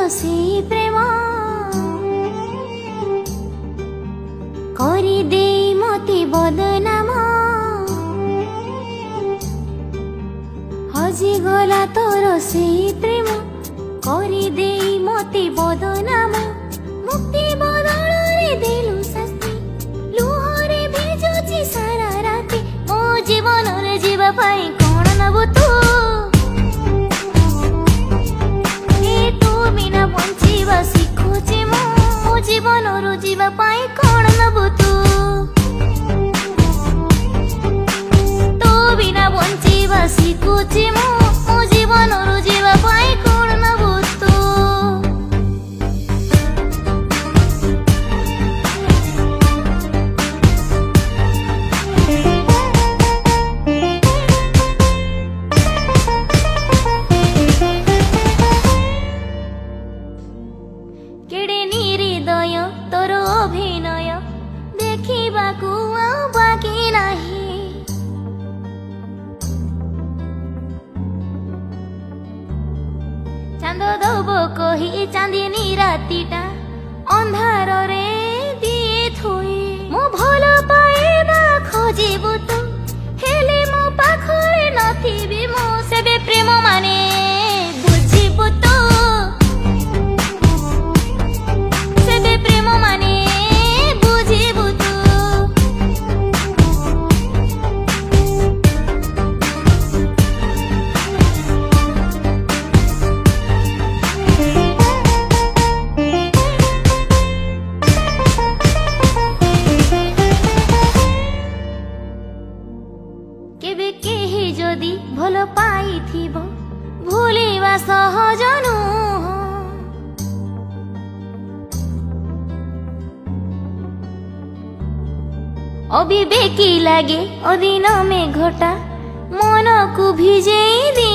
से प्रेम करी दे मते बदनाम हजी गला तोर से प्रेम करी दे मते बदनाम मुक्ति बदल रे देलु शास्ति लुहरे भिजुची सारा राति मो जीवन रे जीवा पाई कोण नबु तू ए तू बिना बंचिबा शिखुची मो जीवन रु जीवा पाई कोण नबु तू तू बिना बंचिबा शिखुची मो जीवन रु जीवा पाई कोण नबु तू केड़े निहृदय तोर अभिनय देखिबाकू आउ बाकी नाही चांद दब कही चांदिनी रातिटा अंधार रे दिए थोई मो भल पाएबा खोजिबु तू हेले मो पाखरे नथिबी मो सेबे प्रेम माने बुझिबु तू सेबे प्रेम माने बुझिबु तू केबे केही जदि भल पाइथिबो भूलिबा सहज नुह अविवेकी लागे अदिन में घटा मन को भिजेई दी